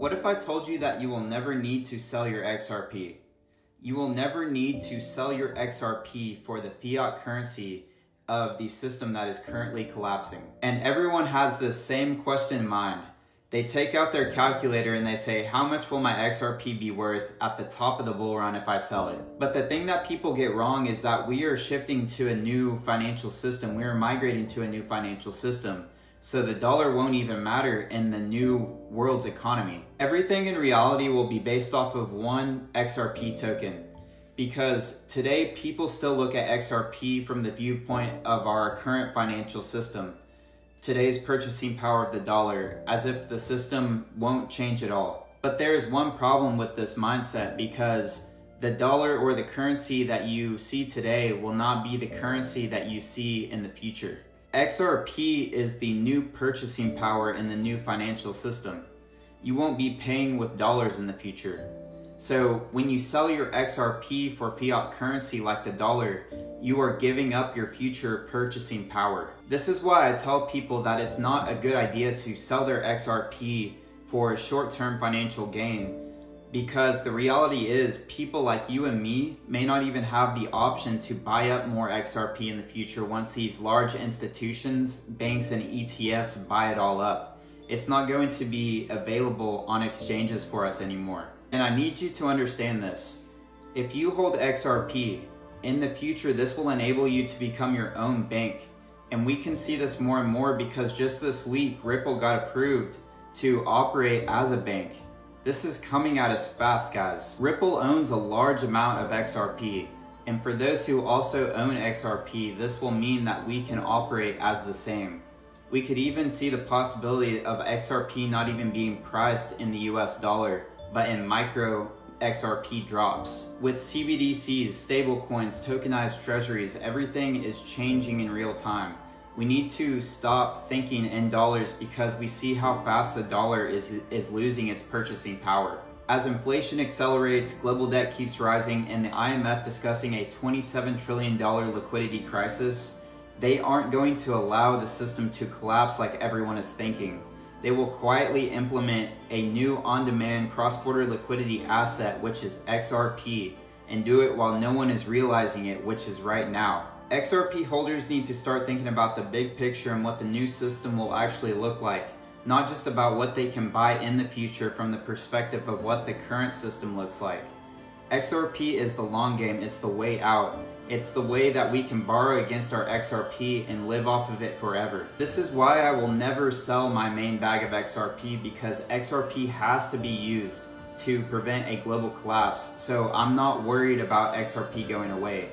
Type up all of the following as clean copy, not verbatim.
What if I told you that you will never need to sell your XRP? You will never need to sell your XRP for the fiat currency of the system that is currently collapsing. And everyone has this same question in mind. They take out their calculator and they say, how much will my XRP be worth at the top of the bull run if I sell it? But the thing that people get wrong is that we are shifting to a new financial system. We are migrating to a new financial system. So the dollar won't even matter in the new world's economy. Everything in reality will be based off of one XRP token. Because today people still look at XRP from the viewpoint of our current financial system. Today's purchasing power of the dollar, as if the system won't change at all. But there is one problem with this mindset, because the dollar or the currency that you see today will not be the currency that you see in the future. XRP is the new purchasing power in the new financial system. You won't be paying with dollars in the future. So when you sell your XRP for fiat currency like the dollar, you are giving up your future purchasing power. This is why I tell people that it's not a good idea to sell their XRP for a short-term financial gain, because the reality is people like you and me may not even have the option to buy up more XRP in the future once these large institutions, banks, and ETFs buy it all up. It's not going to be available on exchanges for us anymore. And I need you to understand this. If you hold XRP, in the future this will enable you to become your own bank. And we can see this more and more because just this week Ripple got approved to operate as a bank. This is coming at us fast, guys. Ripple owns a large amount of XRP. And for those who also own XRP, this will mean that we can operate as the same. We could even see the possibility of XRP not even being priced in the US dollar, but in micro XRP drops. With CBDCs, stablecoins, tokenized treasuries, everything is changing in real time. We need to stop thinking in dollars because we see how fast the dollar is losing its purchasing power. As inflation accelerates, global debt keeps rising, and the IMF discussing a $27 trillion liquidity crisis, they aren't going to allow the system to collapse like everyone is thinking. They will quietly implement a new on-demand cross-border liquidity asset, which is XRP, and do it while no one is realizing it, which is right now. XRP holders need to start thinking about the big picture and what the new system will actually look like, not just about what they can buy in the future from the perspective of what the current system looks like. XRP is the long game, it's the way out. It's the way that we can borrow against our XRP and live off of it forever. This is why I will never sell my main bag of XRP, because XRP has to be used to prevent a global collapse. So I'm not worried about XRP going away.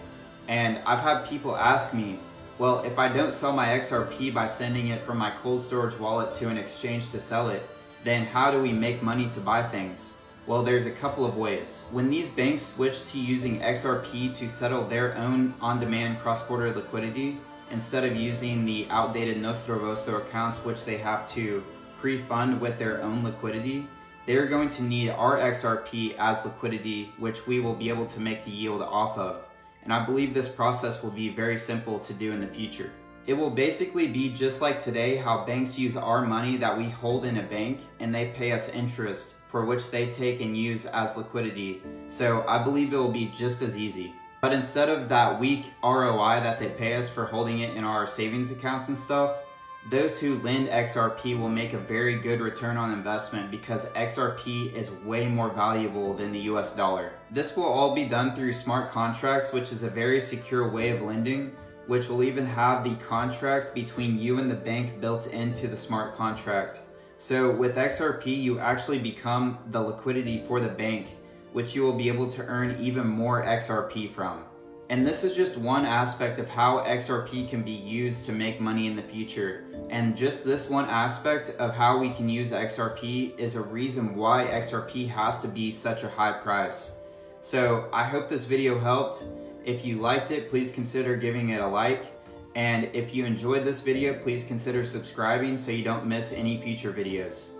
And I've had people ask me, well, if I don't sell my XRP by sending it from my cold storage wallet to an exchange to sell it, then how do we make money to buy things? Well, there's a couple of ways. When these banks switch to using XRP to settle their own on-demand cross-border liquidity, instead of using the outdated Nostro Vostro accounts which they have to pre-fund with their own liquidity, they're going to need our XRP as liquidity, which we will be able to make a yield off of. And I believe this process will be very simple to do in the future. It will basically be just like today, how banks use our money that we hold in a bank and they pay us interest, for which they take and use as liquidity. So I believe it will be just as easy. But instead of that weak ROI that they pay us for holding it in our savings accounts and stuff, those who lend XRP will make a very good return on investment, because XRP is way more valuable than the US dollar. This will all be done through smart contracts, which is a very secure way of lending, which will even have the contract between you and the bank built into the smart contract. So with XRP, you actually become the liquidity for the bank, which you will be able to earn even more XRP from. And this is just one aspect of how XRP can be used to make money in the future. And just this one aspect of how we can use XRP is a reason why XRP has to be such a high price. So I hope this video helped. If you liked it, please consider giving it a like. And if you enjoyed this video, please consider subscribing so you don't miss any future videos.